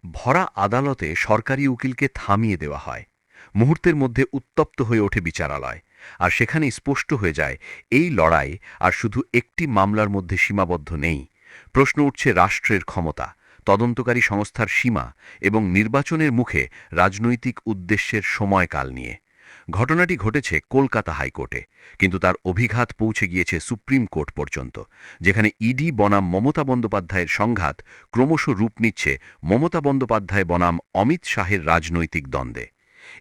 ভরা আদালতে সরকারি উকিলকে থামিয়ে দেওয়া হয়। মুহূর্তের মধ্যে উত্তপ্ত হয়ে ওঠে বিচারালয়। আর সেখানে স্পষ্ট হয়ে যায় এই লড়াই আর শুধু একটি মামলার মধ্যে সীমাবদ্ধ নেই। প্রশ্ন উঠছে রাষ্ট্রের ক্ষমতা, তদন্তকারী সংস্থার সীমা এবং নির্বাচনের মুখে রাজনৈতিক উদ্দেশ্যের সময়কাল নিয়ে। ঘটনাটি ঘটেছে কলকাতা হাইকোর্টে, কিন্তু তার অভিঘাত পৌঁছে গিয়েছে সুপ্রিম কোর্ট পর্যন্ত, যেখানে ইডি বনাম মমতা বন্দ্যোপাধ্যায়ের সংঘাত ক্রমশ রূপ নিচ্ছে মমতা বন্দ্যোপাধ্যায় বনাম অমিত শাহের রাজনৈতিক দ্বন্দ্বে।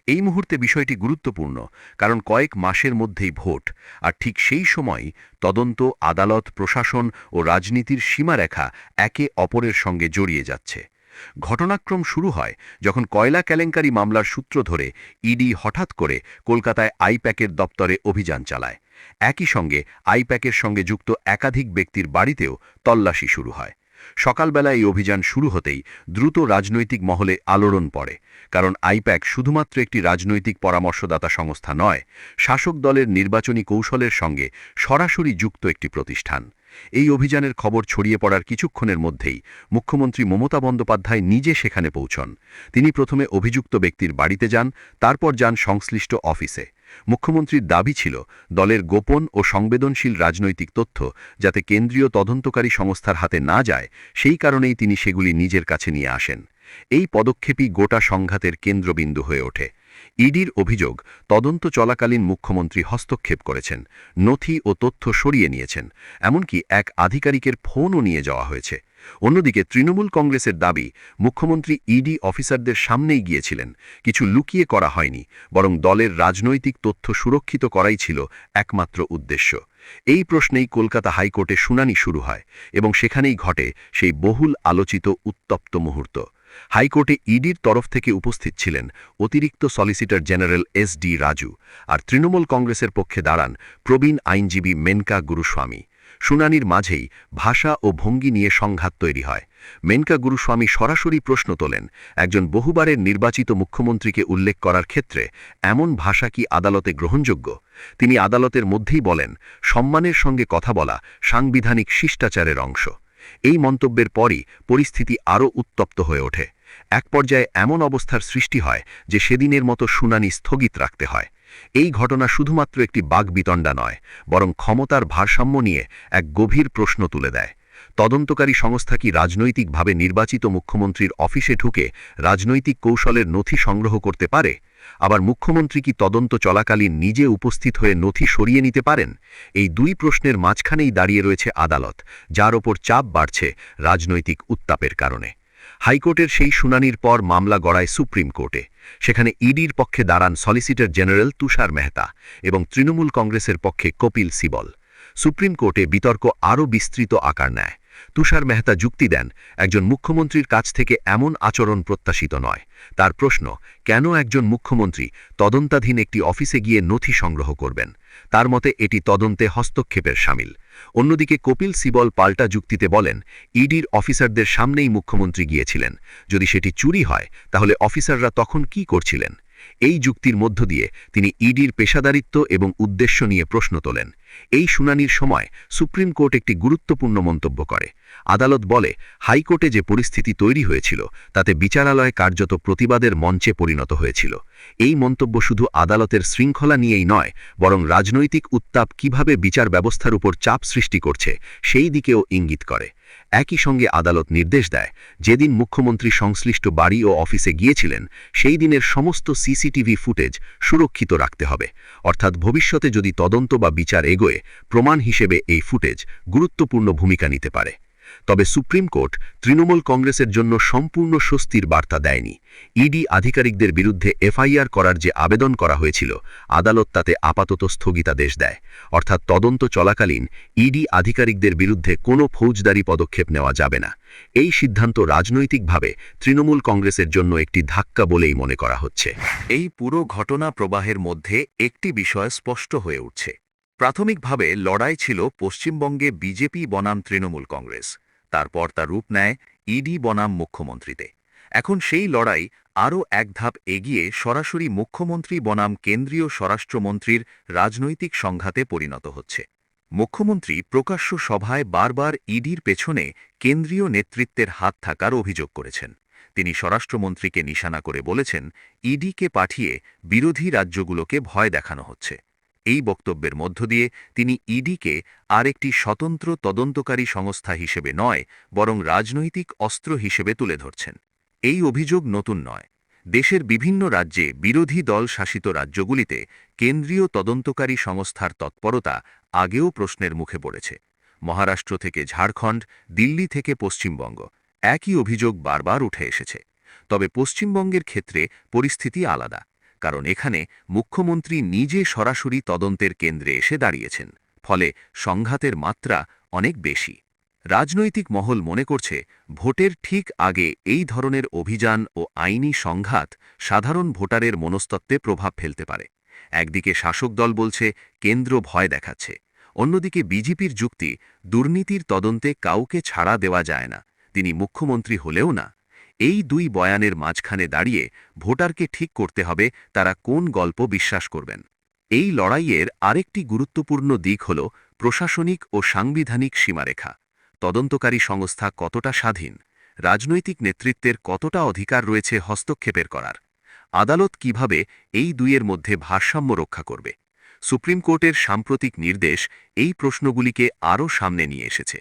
এই মুহূর্তে বিষয়টি গুরুত্বপূর্ণ, কারণ কয়েক মাসের মধ্যেই ভোট, আর ঠিক সেই সময়ই তদন্ত, আদালত, প্রশাসন ও রাজনীতির সীমারেখা একে অপরের সঙ্গে জড়িয়ে যাচ্ছে। ঘটনাক্রম শুরু হয় যখন কয়লা কেলেঙ্কারি মামলার সূত্র ধরে ইডি হঠাৎ করে কলকাতায় আইপ্যাকের দপ্তরে অভিযান চালায়। একই সঙ্গে আইপ্যাকের সঙ্গে যুক্ত একাধিক ব্যক্তির বাড়িতেও তল্লাশি শুরু হয়। সকালবেলা এই অভিযান শুরু হতেই দ্রুত রাজনৈতিক মহলে আলোড়ন পড়ে, কারণ আইপ্যাক শুধুমাত্র একটি রাজনৈতিক পরামর্শদাতা সংস্থা নয়, শাসক দলের নির্বাচনী কৌশলের সঙ্গে সরাসরি যুক্ত একটি প্রতিষ্ঠান। এই অভিযানের খবর ছড়িয়ে পড়ার কিছুক্ষণের মধ্যেই মুখ্যমন্ত্রী মমতা বন্দ্যোপাধ্যায় নিজে সেখানে পৌঁছন। তিনি প্রথমে অভিযুক্ত ব্যক্তির বাড়িতে যান, তারপর যান সংশ্লিষ্ট অফিসে। মুখ্যমন্ত্রীর দাবি ছিল দলের গোপন ও সংবেদনশীল রাজনৈতিক তথ্য যাতে কেন্দ্রীয় তদন্তকারী সংস্থার হাতে না যায়, সেই কারণেই তিনি সেগুলি নিজের কাছে নিয়ে আসেন। এই পদক্ষেপই গোটা সংঘাতের কেন্দ্রবিন্দু হয়ে ওঠে। ইডির অভিযোগ, তদন্ত চলাকালীন মুখ্যমন্ত্রী হস্তক্ষেপ করেছেন, নথি ও তথ্য সরিয়ে নিয়েছেন, এমনকি এক আধিকারিকের ফোনও নিয়ে যাওয়া হয়েছে। অন্যদিকে তৃণমূল কংগ্রেসের দাবি, মুখ্যমন্ত্রী ইডি অফিসারদের সামনেই গিয়েছিলেন, কিছু লুকিয়ে করা হয়নি, বরং দলের রাজনৈতিক তথ্য সুরক্ষিত করাই ছিল একমাত্র উদ্দেশ্য। এই প্রশ্নেই কলকাতা হাইকোর্টে শুনানি শুরু হয়, এবং সেখানেই ঘটে সেই বহুল আলোচিত উত্তপ্ত মুহূর্ত। হাইকোর্টে ইডির তরফ থেকে উপস্থিত ছিলেন অতিরিক্ত সলিসিটর জেনারেল এস.ডি. রাজু, আর তৃণমূল কংগ্রেসের পক্ষে দাঁড়ান প্রবীণ আইনজীবী মেনকা গুরুস্বামী। শুনানির মাঝেই ভাষা ও ভঙ্গি নিয়ে সংঘাত তৈরি হয়। মেনকা গুরুস্বামী সরাসরি প্রশ্ন তোলেন, একজন বহুবারের নির্বাচিত মুখ্যমন্ত্রীকে উল্লেখ করার ক্ষেত্রে এমন ভাষা কি আদালতে গ্রহণযোগ্য? তিনি আদালতের মধ্যেই বলেন, সম্মানের সঙ্গে কথা বলা সাংবিধানিক শিষ্টাচারের অংশ। এই মন্তব্যের পরই পরিস্থিতি আরও উত্তপ্ত হয়ে ওঠে। এক পর্যায়ে এমন অবস্থার সৃষ্টি হয় যে সেদিনের মতো শুনানি স্থগিত রাখতে হয়। এই ঘটনা শুধুমাত্র একটি বাগবিতণ্ডা নয়, বরং ক্ষমতার ভারসাম্য নিয়ে এক গভীর প্রশ্ন তুলে দেয়। তদন্তকারী সংস্থা কি রাজনৈতিকভাবে নির্বাচিত মুখ্যমন্ত্রীর অফিসে ঢুকে রাজনৈতিক কৌশলের নথি সংগ্রহ করতে পারে? আবার মুখ্যমন্ত্রী কি তদন্ত চলাকালীন নিজে উপস্থিত হয়ে নথি সরিয়ে নিতে পারেন? এই দুই প্রশ্নের মাঝখানেই দাঁড়িয়ে রয়েছে আদালত, যার ওপর চাপ বাড়ছে রাজনৈতিক উত্তাপের কারণে। হাইকোর্টের সেই শুনানির পর মামলা গড়ায় সুপ্রিম কোর্টে। সেখানে ইডির পক্ষে দাঁড়ান সলিসিটর জেনারেল তুষার মেহতা এবং তৃণমূল কংগ্রেসের পক্ষে কপিল সিবল। সুপ্রিম কোর্টে বিতর্ক আরও বিস্তৃত আকার নেয়। তুষার মেহতা যুক্তি দেন, একজন মুখ্যমন্ত্রীর কাছ থেকে এমন আচরণ প্রত্যাশিত নয়। তার প্রশ্ন, কেন একজন মুখ্যমন্ত্রী তদন্তাধীন একটি অফিসে গিয়ে নথি সংগ্রহ করবেন? তার মতে এটি তদন্তে হস্তক্ষেপের শামিল। অন্যদিকে কপিল সিবল পাল্টা যুক্তিতে বলেন, ইডির অফিসারদের সামনেই মুখ্যমন্ত্রী গিয়েছিলেন। যদি সেটি চুরি হয়, তাহলে অফিসাররা তখন কি করছিলেন? এই যুক্তির মধ্য দিয়ে তিনি ইডির পেশাদারিত্ব এবং উদ্দেশ্য নিয়ে প্রশ্ন তোলেন। এই শুনানির সময় সুপ্রিম কোর্ট একটি গুরুত্বপূর্ণ মন্তব্য করে। আদালত বলে, হাইকোর্টে যে পরিস্থিতি তৈরি হয়েছিল তাতে বিচারালয় কার্যত প্রতিবাদের মঞ্চে পরিণত হয়েছিল। এই মন্তব্য শুধু আদালতের শৃঙ্খলা নিয়েই নয়, বরং রাজনৈতিক উত্তাপ কিভাবে বিচার ব্যবস্থার উপর চাপ সৃষ্টি করছে সেই দিকেও ইঙ্গিত করে। একই সঙ্গে আদালত নির্দেশ দেয়, যেদিন মুখ্যমন্ত্রী সংশ্লিষ্ট বাড়ি ও অফিসে গিয়েছিলেন সেই দিনের সমস্ত সিসিটিভি ফুটেজ সুরক্ষিত রাখতে হবে। অর্থাৎ ভবিষ্যতে যদি তদন্ত বা বিচার এগোয়, প্রমাণ হিসেবে এই ফুটেজ গুরুত্বপূর্ণ ভূমিকা নিতে পারে। তবে সুপ্রিম কোর্ট তৃণমূল কংগ্রেসের জন্য সম্পূর্ণ স্বস্তির বার্তা দেয়নি। ইডি আধিকারিকদের বিরুদ্ধে এফআইআর করার যে আবেদন করা হয়েছিল, আদালত তাতে আপাতত স্থগিতাদেশ দেয়। অর্থাৎ তদন্ত চলাকালীন ইডি আধিকারিকদের বিরুদ্ধে কোনো ফৌজদারি পদক্ষেপ নেওয়া যাবে না। এই সিদ্ধান্ত রাজনৈতিকভাবে তৃণমূল কংগ্রেসের জন্য একটি ধাক্কা বলেই মনে করা হচ্ছে। এই পুরো ঘটনা প্রবাহের মধ্যে একটি বিষয় স্পষ্ট হয়ে উঠছে। প্রাথমিকভাবে লড়াই ছিল পশ্চিমবঙ্গে বিজেপি বনাম তৃণমূল কংগ্রেস, তারপর তা রূপ নেয় ইডি বনাম মুখ্যমন্ত্রীতে। এখন সেই লড়াই আরও এক ধাপ এগিয়ে সরাসরি মুখ্যমন্ত্রী বনাম কেন্দ্রীয় স্বরাষ্ট্রমন্ত্রীর রাজনৈতিক সংঘাতে পরিণত হচ্ছে। মুখ্যমন্ত্রী প্রকাশ্য সভায় বারবার ইডির পেছনে কেন্দ্রীয় নেতৃত্বের হাত থাকার অভিযোগ করেছেন। তিনি স্বরাষ্ট্রমন্ত্রীকে নিশানা করে বলেছেন, ইডিকে পাঠিয়ে বিরোধী রাজ্যগুলোকে ভয় দেখানো হচ্ছে। এই বক্তব্যের মধ্য দিয়ে তিনি ইডিকে আর একটি স্বতন্ত্র তদন্তকারী সংস্থা হিসেবে নয়, বরং রাজনৈতিক অস্ত্র হিসেবে তুলে ধরছেন। এই অভিযোগ নতুন নয়। দেশের বিভিন্ন রাজ্যে বিরোধী দল শাসিত রাজ্যগুলিতে কেন্দ্রীয় তদন্তকারী সংস্থার তৎপরতা আগেও প্রশ্নের মুখে পড়েছে। মহারাষ্ট্র থেকে ঝাড়খণ্ড, দিল্লি থেকে পশ্চিমবঙ্গ, একই অভিযোগ বারবার উঠে এসেছে। তবে পশ্চিমবঙ্গের ক্ষেত্রে পরিস্থিতি আলাদা, কারণ এখানে মুখ্যমন্ত্রী নিজে সরাসরি তদন্তের কেন্দ্রে এসে দাঁড়িয়েছেন। ফলে সংঘাতের মাত্রা অনেক বেশি। রাজনৈতিক মহল মনে করছে, ভোটের ঠিক আগে এই ধরনের অভিযান ও আইনি সংঘাত সাধারণ ভোটারের মনস্তত্ত্বে প্রভাব ফেলতে পারে। একদিকে শাসক দল বলছে কেন্দ্র ভয় দেখাচ্ছে, অন্যদিকে বিজেপির যুক্তি দুর্নীতির তদন্তে কাউকে ছাড়া দেওয়া যায় না, তিনি মুখ্যমন্ত্রী হলেও না। এই দুই বয়ানের মাঝখানে দাঁড়িয়ে ভোটারকে ঠিক করতে হবে তারা কোন গল্প বিশ্বাস করবেন। এই লড়াইয়ের আরেকটি গুরুত্বপূর্ণ দিক হল প্রশাসনিক ও সাংবিধানিক সীমারেখা। তদন্তকারী সংস্থা কতটা স্বাধীন, রাজনৈতিক নেতৃত্বের কতটা অধিকার রয়েছে হস্তক্ষেপের করার, আদালত কিভাবে এই দুইয়ের মধ্যে ভারসাম্য রক্ষা করবে। সুপ্রিম কোর্টের সাম্প্রতিক নির্দেশ এই প্রশ্নগুলিকে আরও সামনে নিয়ে এসেছে।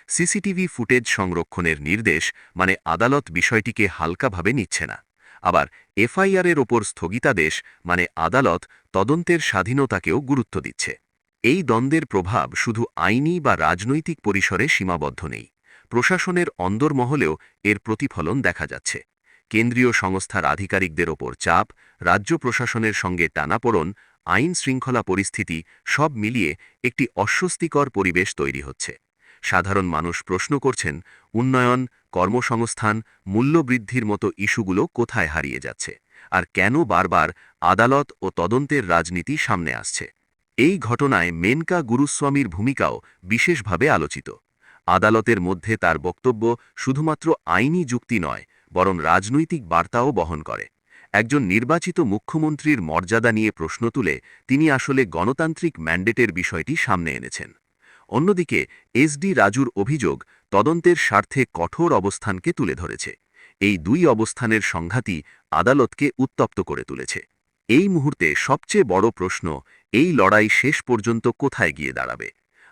সিসিটিভি ফুটেজ সংরক্ষণের নির্দেশ মানে আদালত বিষয়টিকে হালকাভাবে নিচ্ছে না। আবার এফআইআরের ওপর স্থগিতাদেশ মানে আদালত তদন্তের স্বাধীনতাকেও গুরুত্ব দিচ্ছে। এই দ্বন্দ্বের প্রভাব শুধু আইনি বা রাজনৈতিক পরিসরে সীমাবদ্ধ নেই, প্রশাসনের অন্দরমহলেও এর প্রতিফলন দেখা যাচ্ছে। কেন্দ্রীয় সংস্থার আধিকারিকদের ওপর চাপ, রাজ্য প্রশাসনের সঙ্গে টানাপোড়েন, আইন শৃঙ্খলা পরিস্থিতি সব মিলিয়ে একটি অস্বস্তিকর পরিবেশ তৈরি হচ্ছে। সাধারণ মানুষ প্রশ্ন করছেন, উন্নয়ন, কর্মসংস্থান, মূল্যবৃদ্ধির মতো ইস্যুগুলো কোথায় হারিয়ে যাচ্ছে, আর কেন বারবার আদালত ও তদন্তের রাজনীতি সামনে আসছে। এই ঘটনায় মেনকা গুরুস্বামীর ভূমিকাও বিশেষভাবে আলোচিত। আদালতের মধ্যে তার বক্তব্য শুধুমাত্র আইনি যুক্তি নয়, বরং রাজনৈতিক বার্তাও বহন করে। একজন নির্বাচিত মুখ্যমন্ত্রীর মর্যাদা নিয়ে প্রশ্ন তুলে তিনি আসলে গণতান্ত্রিক ম্যান্ডেটের বিষয়টি সামনে এনেছেন। অন্যদিকে এসডি রাজুর অভিযোগ তদন্তের স্বার্থে কঠোর অবস্থানকে তুলে ধরেছে। এই দুই অবস্থানের সংঘাতই আদালতকে উত্তপ্ত করে তুলেছে। এই মুহূর্তে সবচেয়ে বড় প্রশ্ন, এই লড়াই শেষ পর্যন্ত কোথায় গিয়ে দাঁড়াবে।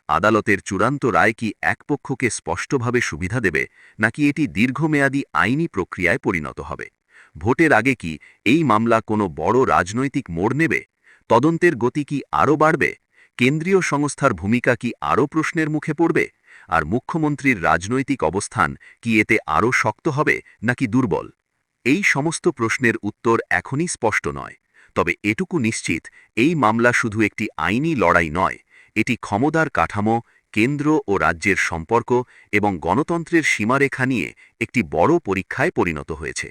আদালতের চূড়ান্ত রায় কি এক পক্ষকে স্পষ্টভাবে সুবিধা দেবে, নাকি এটি দীর্ঘমেয়াদী আইনি প্রক্রিয়ায় পরিণত হবে। ভোটের আগে কি এই মামলা কোনো বড় রাজনৈতিক মোড় নেবে? তদন্তের গতি কি আরও বাড়বে? কেন্দ্রীয় সংস্থার ভূমিকা কি আরও প্রশ্নের মুখে পড়বে? আর মুখ্যমন্ত্রীর রাজনৈতিক অবস্থান কি এতে আরও শক্ত হবে নাকি দুর্বল? এই সমস্ত প্রশ্নের উত্তর এখনই স্পষ্ট নয়। তবে এটুকু নিশ্চিত, এই মামলা শুধু একটি আইনি লড়াই নয়, এটি ক্ষমতার কাঠামো, কেন্দ্র ও রাজ্যের সম্পর্ক এবং গণতন্ত্রের সীমারেখা নিয়ে একটি বড় পরীক্ষায় পরিণত হয়েছে।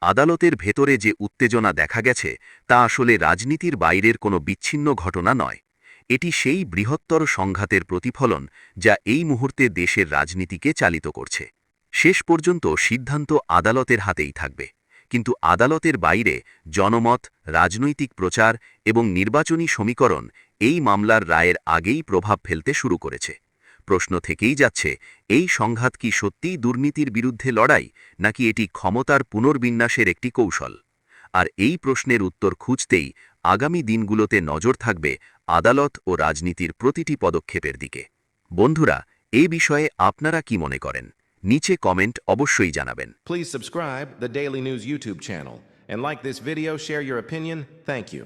আদালতের ভেতরে যে উত্তেজনা দেখা গেছে তা আসলে রাজনীতির বাইরের কোনো বিচ্ছিন্ন ঘটনা নয়। এটি সেই বৃহত্তর সংঘাতের প্রতিফলন যা এই মুহূর্তে দেশের রাজনীতিকে চালিত করছে। শেষ পর্যন্ত সিদ্ধান্ত আদালতের হাতেই থাকবে, কিন্তু আদালতের বাইরে জনমত, রাজনৈতিক প্রচার এবং নির্বাচনী সমীকরণ এই মামলার রায়ের আগেই প্রভাব ফেলতে শুরু করেছে। প্রশ্ন থেকেই যাচ্ছে, এই সংঘাত কি সত্যিই দুর্নীতির বিরুদ্ধে লড়াই, নাকি এটি ক্ষমতার পুনর্বিন্যাসের একটি কৌশল? আর এই প্রশ্নের উত্তর খুঁজতেই আগামী দিনগুলোতে নজর থাকবে আদালত ও রাজনীতির প্রতিটি পদক্ষেপের দিকে। বন্ধুরা, এই বিষয়ে আপনারা কি মনে করেন? নিচে কমেন্ট অবশ্যই জানাবেন। Please subscribe the Daily News YouTube channel and like this video, share your opinion. Thank you.